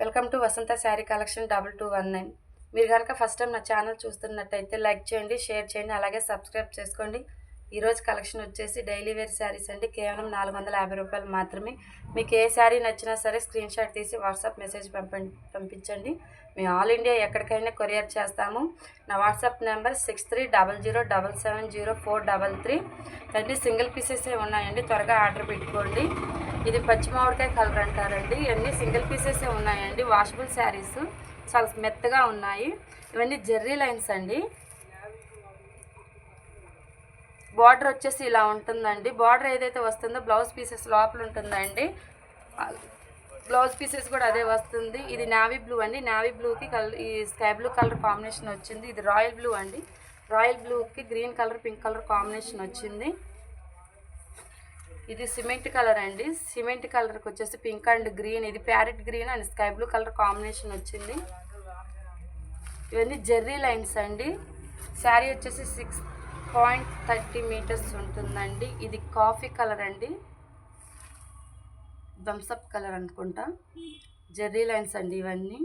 Welcome to Vasantha sari collection 2219. మీరు కనుక first time నా ఛానల్ చూస్తున్నట్టయితే లైక్ చేయండి, షేర్ చేయండి, అలాగే సబ్స్క్రైబ్ చేసుకోండి. ఈరోజు కలెక్షన్ వచ్చేసి డైలీ వేర్ శారీస్ అండి. కేవలం 450 రూపాయలు మాత్రమే. మీకు ఏ శారీ నచ్చినా సరే స్క్రీన్ షాట్ తీసి వాట్సాప్ మెసేజ్ పంపించండి. మేము ఆల్ ఇండియా ఎక్కడికైనా కొరియర్ చేస్తాము. నా వాట్సాప్ నెంబర్ 6300770433. అన్నీ సింగిల్ పీసెసే ఉన్నాయండి, త్వరగా ఆర్డర్ పెట్టుకోండి. ఇది పచ్చి మామిడికాయ కలర్ అంటారండి. ఇవన్నీ సింగిల్ పీసెసే ఉన్నాయండి. వాషబుల్ శారీస్ చాలా మెత్తగా ఉన్నాయి. ఇవన్నీ జెర్రీ లైన్స్ అండి. బార్డర్ వచ్చేసి ఇలా ఉంటుందండి. బార్డర్ ఏదైతే వస్తుందో బ్లౌజ్ పీసెస్ లోపల ఉంటుందండి. బ్లౌజ్ పీసెస్ కూడా అదే వస్తుంది. ఇది నావీ బ్లూ అండి. నావీ బ్లూకి ఈ స్కై బ్లూ కలర్ కాంబినేషన్ వచ్చింది. ఇది రాయల్ బ్లూ అండి. రాయల్ బ్లూకి green colour, pink colour combination వచ్చింది. ఇది సిమెంట్ కలర్ అండి. సిమెంట్ కలర్కి వచ్చేసి పింక్ అండ్ గ్రీన్, ఇది parrot green and sky blue colour combination వచ్చింది. ఇవన్నీ జెర్రీ లైన్స్ అండి. శారీ వచ్చేసి 6.30 మీటర్స్ ఉంటుందండి. ఇది కాఫీ కలర్ అండి, థమ్స్అప్ కలర్ అనుకుంటా. జెర్రీ లైన్స్ అండి ఇవన్నీ.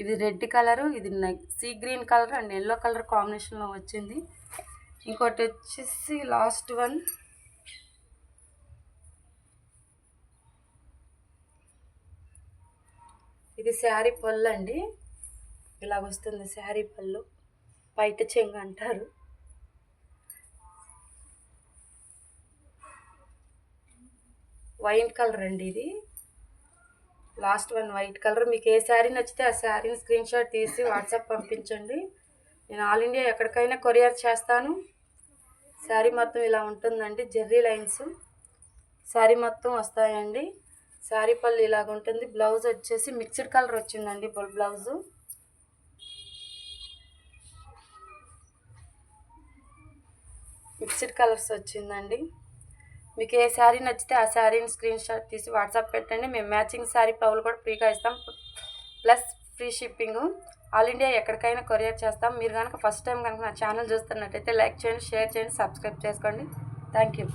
ఇది రెడ్ కలరు, ఇది sea green colour and yellow colour కాంబినేషన్లో వచ్చింది. ఇంకోటి వచ్చేసి లాస్ట్ వన్, ఇది శారీ పళ్ళు అండి. ఇలా వస్తుంది శారీ పళ్ళు, పైట చెంగు అంటారు. వైట్ కలర్ అండి ఇది. Last one white colour. మీకు ఏ శారీ నచ్చితే ఆ శారీని స్క్రీన్ షాట్ తీసి వాట్సాప్ పంపించండి. నేను ఆల్ ఇండియా ఎక్కడికైనా కొరియర్ చేస్తాను. శారీ మొత్తం ఇలా ఉంటుందండి. జెర్రీ లైన్స్ శారీ మొత్తం వస్తాయండి. శారీ పళ్ళు ఇలాగ ఉంటుంది. బ్లౌజ్ వచ్చేసి మిక్స్డ్ కలర్ వచ్చిందండి. బ్లౌజు మిక్స్డ్ కలర్స్ వచ్చిందండి. మీకు ఏ శారీ నచ్చితే ఆ శారీని స్క్రీన్ షాట్ తీసి వాట్సాప్ పెట్టండి. మేము మ్యాచింగ్ శారీ పౌలు కూడా ఫ్రీగా ఇస్తాం, plus free shipping. All India ఎక్కడికైనా కొరియర్ చేస్తాం. మీరు కనుక ఫస్ట్ టైం కనుక నా ఛానల్ చూస్తున్నట్టయితే లైక్ చేయండి, షేర్ చేయండి, సబ్స్క్రైబ్ చేసుకోండి. Thank you.